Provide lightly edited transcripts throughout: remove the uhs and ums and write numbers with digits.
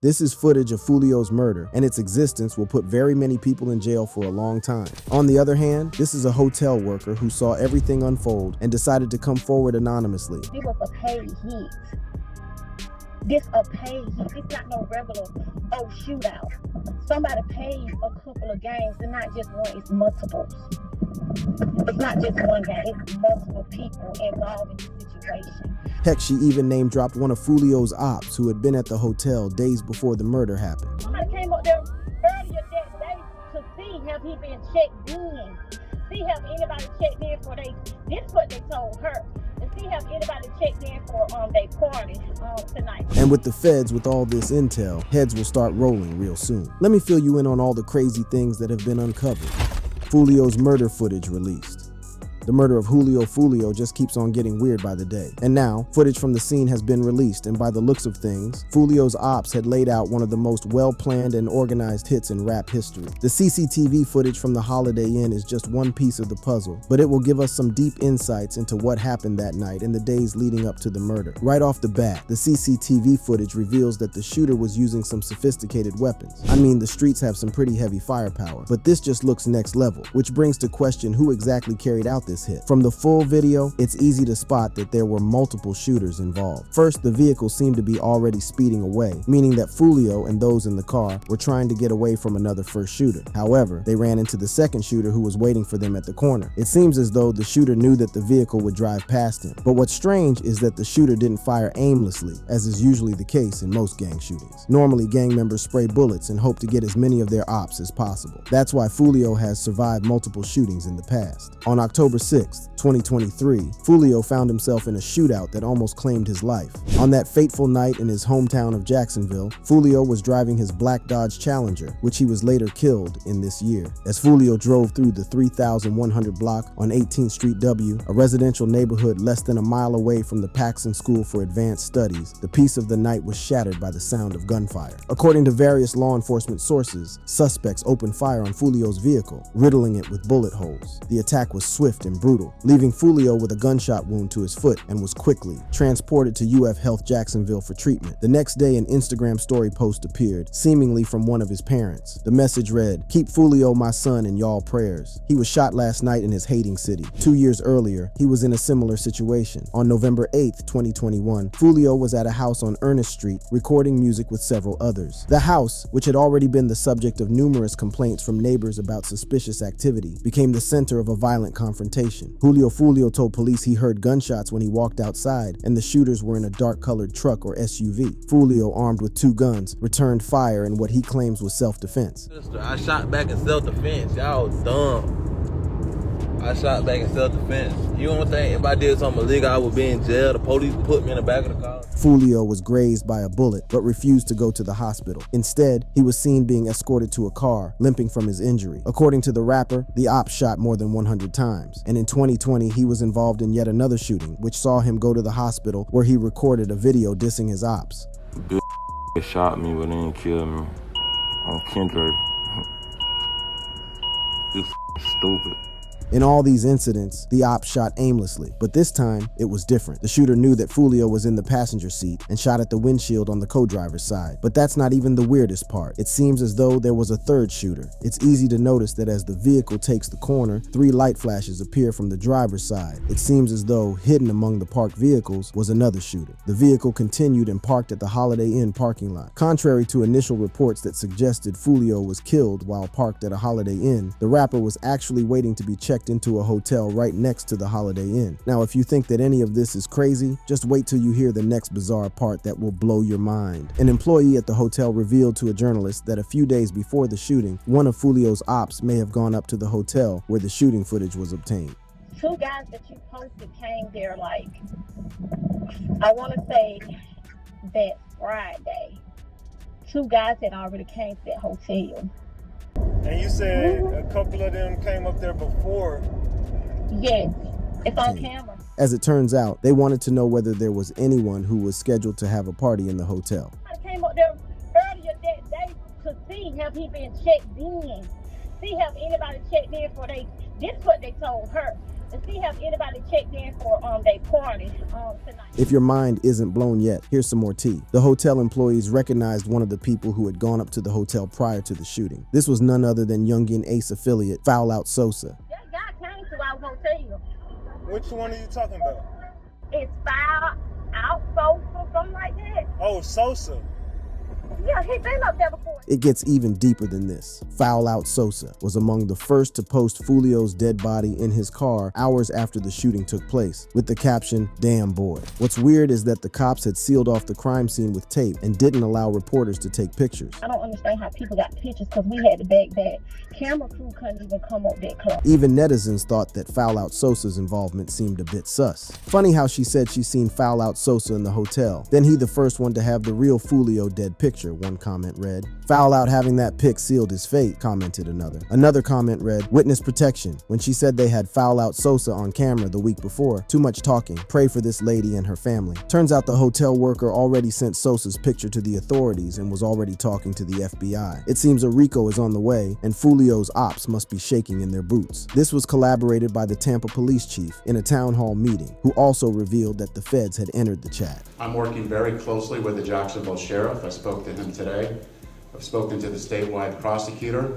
This is footage of Foolio's murder, and its existence will put very many people in jail for a long time. On the other hand, this is a hotel worker who saw everything unfold and decided to come forward anonymously. It was a paid hit. This a paid hit. It's not no regular shootout. Somebody paid a couple of games, and not just one, it's multiples. It's not just one game, it's multiple people involved in the situation. Heck, she even name-dropped one of Foolio's ops who had been at the hotel days before the murder happened. Somebody came up there earlier that day to see have he been checked in. See have anybody checked in for this is what they told her. And see have anybody checked in for their party tonight. And with the feds with all this intel, heads will start rolling real soon. Let me fill you in on all the crazy things that have been uncovered. Foolio's murder footage released. The murder of Foolio just keeps on getting weird by the day. And now, footage from the scene has been released, and by the looks of things, Foolio's ops had laid out one of the most well-planned and organized hits in rap history. The CCTV footage from the Holiday Inn is just one piece of the puzzle, but it will give us some deep insights into what happened that night and the days leading up to the murder. Right off the bat, the CCTV footage reveals that the shooter was using some sophisticated weapons. I mean, the streets have some pretty heavy firepower, but this just looks next level, which brings to question who exactly carried out this hit. From the full video, it's easy to spot that there were multiple shooters involved. First, the vehicle seemed to be already speeding away, meaning that Foolio and those in the car were trying to get away from another first shooter. However, they ran into the second shooter who was waiting for them at the corner. It seems as though the shooter knew that the vehicle would drive past him. But what's strange is that the shooter didn't fire aimlessly, as is usually the case in most gang shootings. Normally, gang members spray bullets and hope to get as many of their ops as possible. That's why Foolio has survived multiple shootings in the past. On October 6th, 2023, Foolio found himself in a shootout that almost claimed his life. On that fateful night in his hometown of Jacksonville, Foolio was driving his black Dodge Challenger, which he was later killed in this year. As Foolio drove through the 3100 block on 18th Street W, a residential neighborhood less than a mile away from the Paxson School for Advanced Studies, the peace of the night was shattered by the sound of gunfire. According to various law enforcement sources, suspects opened fire on Foolio's vehicle, riddling it with bullet holes. The attack was swift and brutal, leaving Foolio with a gunshot wound to his foot, and was quickly transported to UF Health Jacksonville for treatment. The next day, an Instagram story post appeared, seemingly from one of his parents. The message read, "Keep Foolio my son in y'all prayers. He was shot last night in his hating city. 2 years earlier, he was in a similar situation. On November 8th, 2021, Foolio was at a house on Ernest Street recording music with several others. The house, which had already been the subject of numerous complaints from neighbors about suspicious activity, became the center of a violent confrontation. Foolio told police he heard gunshots when he walked outside, and the shooters were in a dark-colored truck or SUV. Foolio, armed with 2 guns, returned fire in what he claims was self-defense. I shot back in self-defense. Y'all dumb. I shot back in self-defense. You don't think if I did something illegal, I would be in jail? The police would put me in the back of the car? Foolio was grazed by a bullet, but refused to go to the hospital. Instead, he was seen being escorted to a car, limping from his injury. According to the rapper, the ops shot more than 100 times. And in 2020, he was involved in yet another shooting, which saw him go to the hospital, where he recorded a video dissing his ops. Bill shot me, but they didn't kill me. I'm Kendrick. You stupid. In all these incidents, the ops shot aimlessly, but this time, it was different. The shooter knew that Foolio was in the passenger seat and shot at the windshield on the co-driver's side. But that's not even the weirdest part. It seems as though there was a third shooter. It's easy to notice that as the vehicle takes the corner, 3 light flashes appear from the driver's side. It seems as though hidden among the parked vehicles was another shooter. The vehicle continued and parked at the Holiday Inn parking lot. Contrary to initial reports that suggested Foolio was killed while parked at a Holiday Inn, the rapper was actually waiting to be checked into a hotel right next to the Holiday Inn. Now, if you think that any of this is crazy, just wait till you hear the next bizarre part that will blow your mind. An employee at the hotel revealed to a journalist that a few days before the shooting, one of Foolio's ops may have gone up to the hotel where the shooting footage was obtained. 2 guys that you posted came there I want to say that Friday. 2 guys had already came to that hotel. And you said a couple of them came up there before. Yes, it's on camera. As it turns out, they wanted to know whether there was anyone who was scheduled to have a party in the hotel. I came up there earlier that day to see have he been checked in. See have anybody checked in for this is what they told her. and see have anybody checked in for their party tonight. If your mind isn't blown yet, here's some more tea. The hotel employees recognized one of the people who had gone up to the hotel prior to the shooting. This was none other than Youngin Ace affiliate Foul Out Sosa. That guy came to our hotel. Which one are you talking about? It's Foul Out Sosa, something like that. Oh, Sosa. Yeah, he been up there before. It gets even deeper than this. Foul Out Sosa was among the first to post Foolio's dead body in his car hours after the shooting took place, with the caption, "Damn boy." What's weird is that the cops had sealed off the crime scene with tape and didn't allow reporters to take pictures. I don't understand how people got pictures because we had to back that. Camera crew couldn't even come up that close. Even netizens thought that Foul Out Sosa's involvement seemed a bit sus. Funny how she said she's seen Foul Out Sosa in the hotel. Then he the first one to have the real Foolio dead picture, one comment read. Foul Out having that pic sealed his fate, commented another. Another comment read, witness protection. When she said they had Foul Out Sosa on camera the week before, too much talking, pray for this lady and her family. Turns out the hotel worker already sent Sosa's picture to the authorities and was already talking to the FBI. It seems a RICO is on the way and Foolio's ops must be shaking in their boots. This was collaborated by the Tampa police chief in a town hall meeting, who also revealed that the feds had entered the chat. I'm working very closely with the Jacksonville sheriff. I spoke to him today. I've spoken to the statewide prosecutor.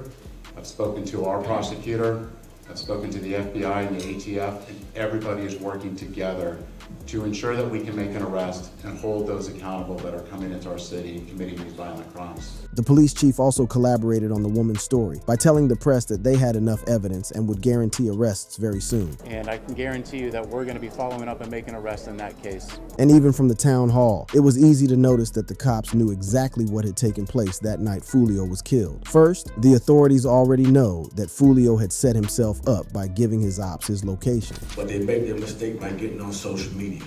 I've spoken to our prosecutor. I've spoken to the FBI and the ATF, and everybody is working together to ensure that we can make an arrest and hold those accountable that are coming into our city and committing these violent crimes. The police chief also collaborated on the woman's story by telling the press that they had enough evidence and would guarantee arrests very soon. And I can guarantee you that we're going to be following up and making arrests in that case. And even from the town hall, it was easy to notice that the cops knew exactly what had taken place that night Foolio was killed. First, the authorities already know that Foolio had set himself up by giving his ops his location. But they make their mistake by getting on social media.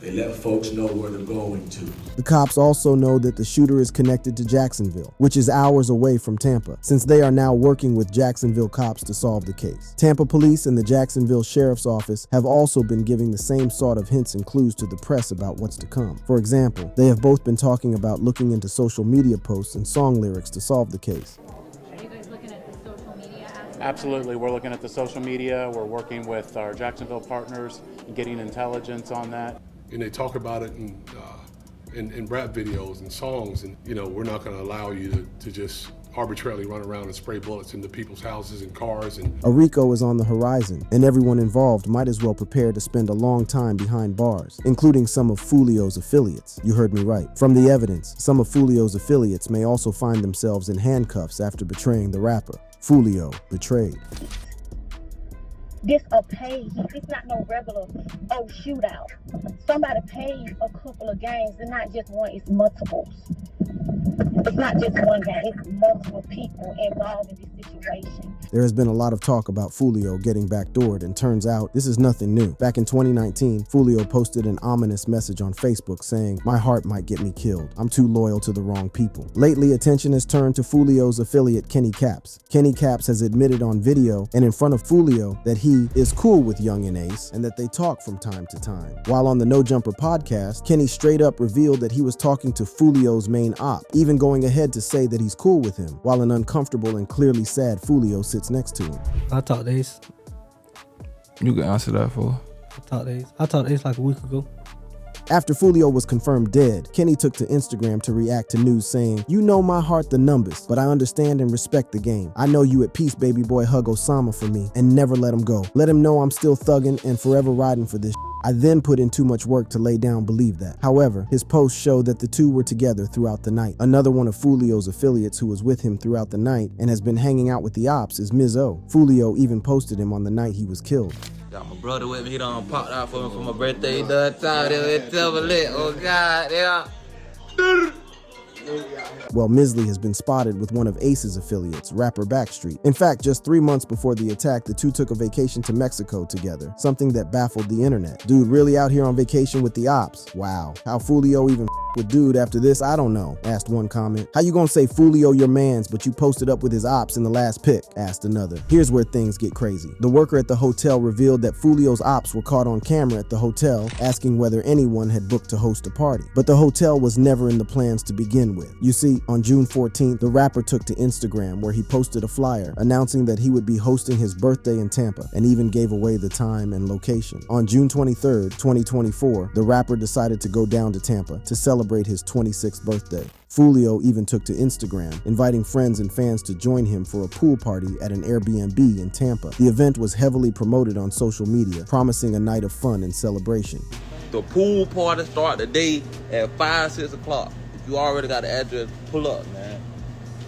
They let folks know where they're going to. The cops also know that the shooter is connected to Jacksonville, which is hours away from Tampa, since they are now working with Jacksonville cops to solve the case. Tampa police and the Jacksonville Sheriff's Office have also been giving the same sort of hints and clues to the press about what's to come. For example, they have both been talking about looking into social media posts and song lyrics to solve the case. Are you guys looking at the social media aspect? Absolutely, we're looking at the social media. We're working with our Jacksonville partners and getting intelligence on that. And they talk about it in rap videos and songs, and we're not going to allow you to just arbitrarily run around and spray bullets into people's houses and cars. And a RICO is on the horizon, and everyone involved might as well prepare to spend a long time behind bars, including some of Foolio's affiliates. You heard me right. From the evidence, some of Foolio's affiliates may also find themselves in handcuffs after betraying the rapper. Foolio betrayed. This a page. It's not no regular shootout. Somebody paid a couple of games, and not just one, it's multiples. It's not just one guy, it's multiple people involved in this situation. There has been a lot of talk about Foolio getting backdoored, and turns out this is nothing new. Back in 2019, Foolio posted an ominous message on Facebook saying, "My heart might get me killed. I'm too loyal to the wrong people." Lately, attention has turned to Foolio's affiliate Kenny Caps. Kenny Caps has admitted on video and in front of Foolio that he is cool with Young and Ace and that they talk from time to time. While on the No Jumper podcast, Kenny straight up revealed that he was talking to Foolio's main op, even going ahead to say that he's cool with him, while an uncomfortable and clearly sad Foolio sits next to him. I talked to Ace. You can answer that for. I talked to Ace like a week ago. After Foolio was confirmed dead, Kenny took to Instagram to react to news saying, "You know my heart the numbers, but I understand and respect the game. I know you at peace, baby boy, hug Osama for me and never let him go. Let him know I'm still thugging and forever riding for this. I then put in too much work to lay down believe that." However, his posts show that the two were together throughout the night. Another one of Foolio's affiliates who was with him throughout the night and has been hanging out with the ops is Ms. O. Foolio even posted him on the night he was killed. Got my brother with me, he done popped out for me for my birthday. He done time, it's lit. Oh God, yeah. Well, Misley has been spotted with one of Ace's affiliates, rapper Backstreet. In fact, just 3 months before the attack, the two took a vacation to Mexico together, something that baffled the internet. Dude really out here on vacation with the ops? Wow. How Foolio even with dude after this, I don't know, asked one comment. How you gonna say Foolio your mans, but you posted up with his ops in the last pic, asked another. Here's where things get crazy. The worker at the hotel revealed that Foolio's ops were caught on camera at the hotel, asking whether anyone had booked to host a party. But the hotel was never in the plans to begin with. with. You see, on June 14th, the rapper took to Instagram where he posted a flyer announcing that he would be hosting his birthday in Tampa and even gave away the time and location. On June 23rd, 2024, the rapper decided to go down to Tampa to celebrate his 26th birthday. Foolio even took to Instagram, inviting friends and fans to join him for a pool party at an Airbnb in Tampa. The event was heavily promoted on social media, promising a night of fun and celebration. The pool party start the day at 5, 6 o'clock. If you already got the address, pull up, man.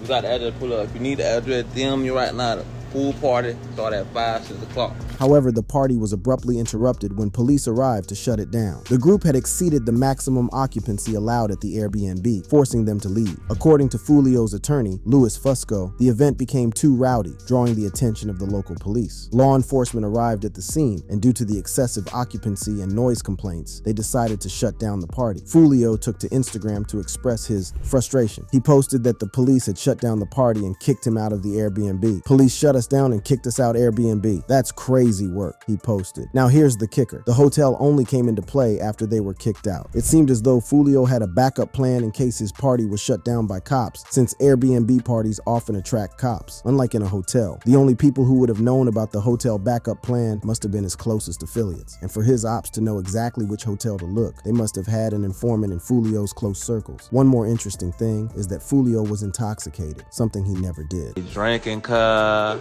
You got the address, pull up. If you need the address, DM me right now. The pool party start at 5, 6 o'clock. However, the party was abruptly interrupted when police arrived to shut it down. The group had exceeded the maximum occupancy allowed at the Airbnb, forcing them to leave. According to Foolio's attorney, Louis Fusco, the event became too rowdy, drawing the attention of the local police. Law enforcement arrived at the scene, and due to the excessive occupancy and noise complaints, they decided to shut down the party. Foolio took to Instagram to express his frustration. He posted that the police had shut down the party and kicked him out of the Airbnb. "Police shut us down and kicked us out Airbnb. That's crazy work," he posted. Now here's the kicker. The hotel only came into play after they were kicked out. It seemed as though Foolio had a backup plan in case his party was shut down by cops, since Airbnb parties often attract cops. Unlike in a hotel, the only people who would have known about the hotel backup plan must have been his closest affiliates. And for his ops to know exactly which hotel to look, they must have had an informant in Foolio's close circles. One more interesting thing is that Foolio was intoxicated, something he never did. Drinking, I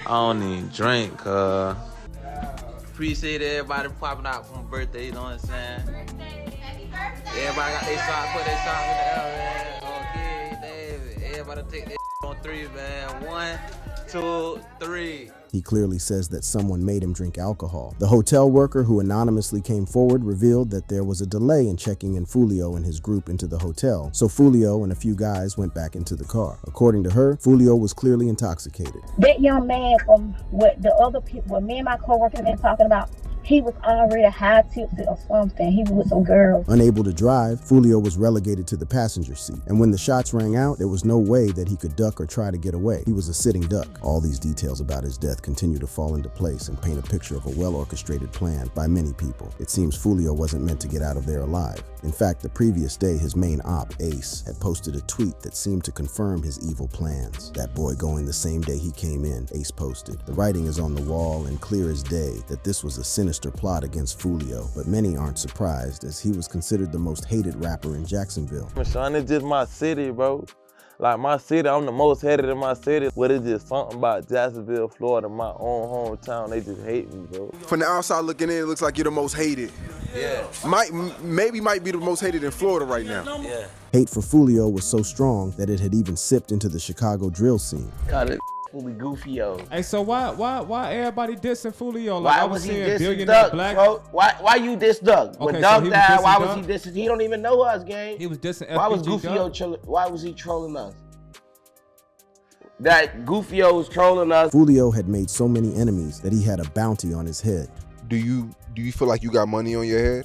don't even drink, Appreciate everybody popping out for my birthday, you know what I'm saying? Happy birthday! Everybody got their shot, put their shot in the air, man. Okay, David. Everybody take their on 3, man. 1, 2, 3. He clearly says that someone made him drink alcohol. The hotel worker who anonymously came forward revealed that there was a delay in checking in Foolio and his group into the hotel, so Foolio and a few guys went back into the car. According to her, Foolio was clearly intoxicated. That young man, from what the other people, what me and my coworkers been talking about, he was already high tipsy or something. He was with some girls. Unable to drive, Foolio was relegated to the passenger seat. And when the shots rang out, there was no way that he could duck or try to get away. He was a sitting duck. All these details about his death continue to fall into place and paint a picture of a well-orchestrated plan by many people. It seems Foolio wasn't meant to get out of there alive. In fact, the previous day, his main op, Ace, had posted a tweet that seemed to confirm his evil plans. That boy going the same day he came in, Ace posted. The writing is on the wall and clear as day that this was a sinister plot against Foolio, but many aren't surprised as he was considered the most hated rapper in Jacksonville. Sean, it's just my city, bro. Like my city, I'm the most hated in my city. But it's just something about Jacksonville, Florida, my own hometown. They just hate me, bro. From the outside looking in, it looks like you're the most hated. Yeah. Maybe might be the most hated in Florida right now. Yeah. Hate for Foolio was so strong that it had even sipped into the Chicago drill scene. Got it. Goofio. Hey, so why everybody dissing Foolio? Like, why was he dissing Doug, bro? Why you diss Doug? When Doug died, why was he dissing? He don't even know us, gang. He was dissing FBG. Why was Goofio why was he trolling us? That Goofio was trolling us. Foolio had made so many enemies that he had a bounty on his head. Do you feel like you got money on your head?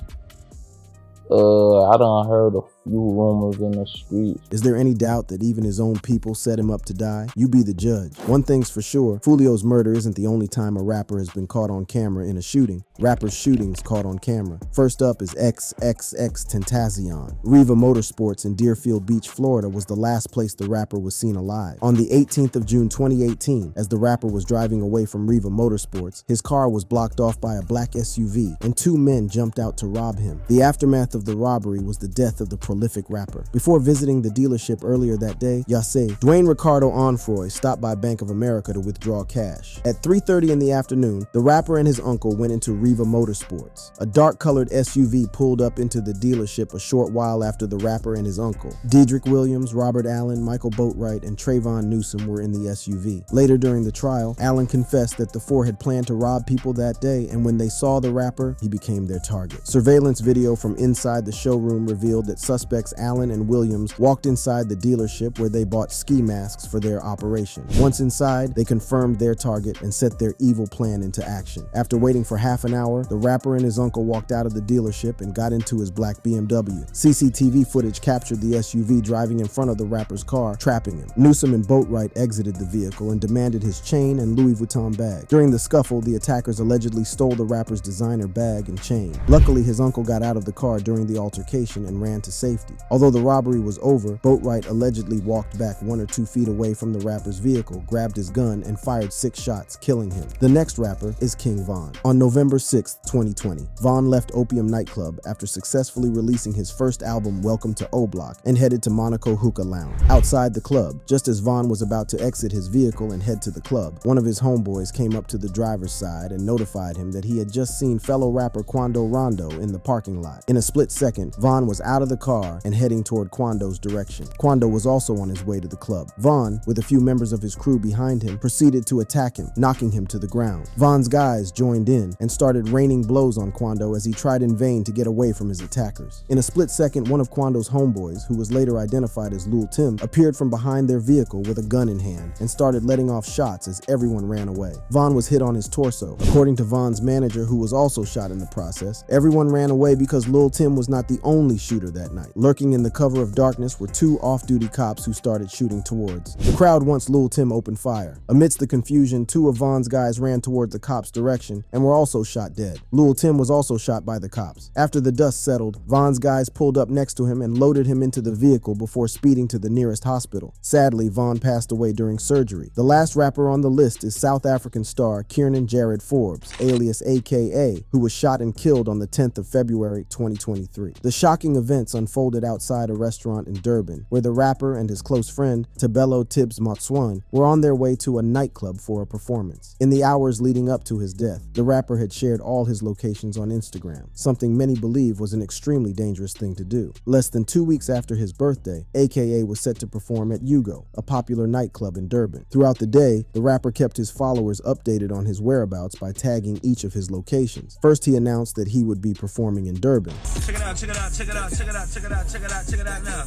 I done heard a few rumors in the street. Is there any doubt that even his own people set him up to die? You be the judge. One thing's for sure, Foolio's murder isn't the only time a rapper has been caught on camera in a shooting. Rappers' shootings caught on camera. First up is XXX Tentacion. Riva Motorsports in Deerfield Beach, Florida was the last place the rapper was seen alive. On the 18th of June 2018, as the rapper was driving away from Riva Motorsports, his car was blocked off by a black SUV and 2 men jumped out to rob him. The aftermath of the robbery was the death of the prolific rapper. Before visiting the dealership earlier that day, Yase, Dwayne Ricardo Onfroy, stopped by Bank of America to withdraw cash. At 3:30 in the afternoon, the rapper and his uncle went into Riva Motorsports. A dark-colored SUV pulled up into the dealership a short while after the rapper and his uncle. Dedrick Williams, Robert Allen, Michael Boatwright, and Trayvon Newsom were in the SUV. Later during the trial, Allen confessed that the 4 had planned to rob people that day, and when they saw the rapper, he became their target. Surveillance video from inside the showroom revealed that suspects Allen and Williams walked inside the dealership where they bought ski masks for their operation. Once inside, they confirmed their target and set their evil plan into action. After waiting for half an hour, the rapper and his uncle walked out of the dealership and got into his black BMW. CCTV footage captured the SUV driving in front of the rapper's car, trapping him. Newsom and Boatwright exited the vehicle and demanded his chain and Louis Vuitton bag. During the scuffle, the attackers allegedly stole the rapper's designer bag and chain. Luckily, his uncle got out of the car during the altercation and ran to safety. safety. Although the robbery was over, Boatwright allegedly walked back 1 or 2 feet away from the rapper's vehicle, grabbed his gun, and fired 6 shots, killing him. The next rapper is King Von. On November 6, 2020, Von left Opium nightclub after successfully releasing his first album, Welcome to O-Block, and headed to Monaco Hookah Lounge. Outside the club, just as Von was about to exit his vehicle and head to the club, one of his homeboys came up to the driver's side and notified him that he had just seen fellow rapper Quando Rondo in the parking lot. In a split second, Von was out of the car and heading toward Quando's direction. Quando was also on his way to the club. Von, with a few members of his crew behind him, proceeded to attack him, knocking him to the ground. Von's guys joined in and started raining blows on Quando as he tried in vain to get away from his attackers. In a split second, one of Quando's homeboys, who was later identified as Lil Tim, appeared from behind their vehicle with a gun in hand and started letting off shots as everyone ran away. Von was hit on his torso. According to Von's manager, who was also shot in the process, everyone ran away because Lil Tim was not the only shooter that night. Lurking in the cover of darkness were 2 off-duty cops who started shooting towards the crowd once Lil Tim opened fire. Amidst the confusion, 2 of Von's guys ran toward the cops' direction and were also shot dead. Lil Tim was also shot by the cops. After the dust settled, Von's guys pulled up next to him and loaded him into the vehicle before speeding to the nearest hospital. Sadly, Von passed away during surgery. The last rapper on the list is South African star Kiernan Jared Forbes, alias AKA, who was shot and killed on the 10th of February 2023. The shocking events unfolded outside a restaurant in Durban, where the rapper and his close friend, Tabelo Tibbs Motswan, were on their way to a nightclub for a performance. In the hours leading up to his death, the rapper had shared all his locations on Instagram, something many believe was an extremely dangerous thing to do. Less than 2 weeks after his birthday, AKA was set to perform at Yugo, a popular nightclub in Durban. Throughout the day, the rapper kept his followers updated on his whereabouts by tagging each of his locations. First, he announced that he would be performing in Durban. Check it out, check it out, check it out, check it out, check it out, check it out, check it out now.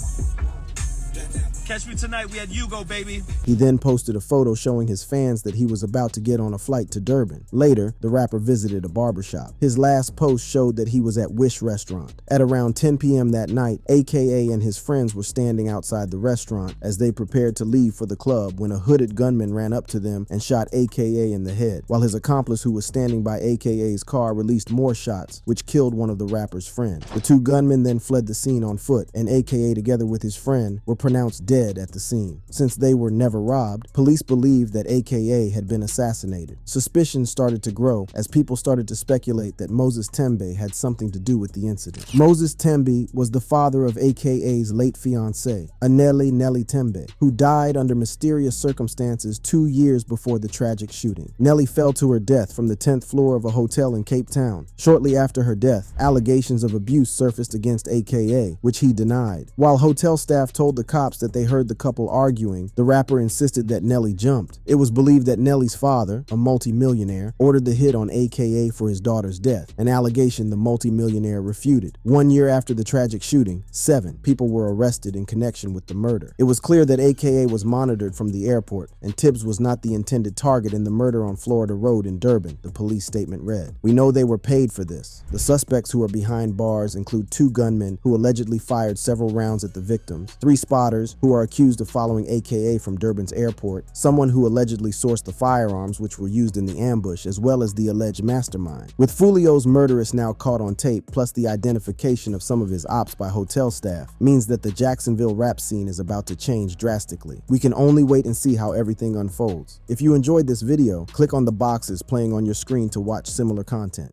Catch me tonight, we at Yugo, baby. He then posted a photo showing his fans that he was about to get on a flight to Durban. Later, the rapper visited a barbershop. His last post showed that he was at Wish Restaurant. At around 10 p.m. that night, AKA and his friends were standing outside the restaurant as they prepared to leave for the club when a hooded gunman ran up to them and shot AKA in the head, while his accomplice who was standing by AKA's car released more shots, which killed one of the rapper's friends. The 2 gunmen then fled the scene on foot, and AKA together with his friend were pronounced dead at the scene. Since they were never robbed, police believed that AKA had been assassinated. Suspicions started to grow as people started to speculate that Moses Tembe had something to do with the incident. Moses Tembe was the father of AKA's late fiancée, Aneli Nelly Tembe, who died under mysterious circumstances 2 years before the tragic shooting. Nelly fell to her death from the 10th floor of a hotel in Cape Town. Shortly after her death, allegations of abuse surfaced against AKA, which he denied. While hotel staff told the cops that they heard the couple arguing, the rapper insisted that Nelly jumped. It was believed that Nelly's father, a multi-millionaire, ordered the hit on AKA for his daughter's death, an allegation the multi-millionaire refuted. 1 year after the tragic shooting, 7 people were arrested in connection with the murder. It was clear that AKA was monitored from the airport, and Tibbs was not the intended target in the murder on Florida Road in Durban, the police statement read. We know they were paid for this. The suspects who are behind bars include 2 gunmen who allegedly fired several rounds at the victims, 3 spotters who are accused of following AKA from Durban's airport, someone who allegedly sourced the firearms which were used in the ambush, as well as the alleged mastermind. With Foolio's murderess now caught on tape, plus the identification of some of his ops by hotel staff, means that the Jacksonville rap scene is about to change drastically. We can only wait and see how everything unfolds. If you enjoyed this video, click on the boxes playing on your screen to watch similar content.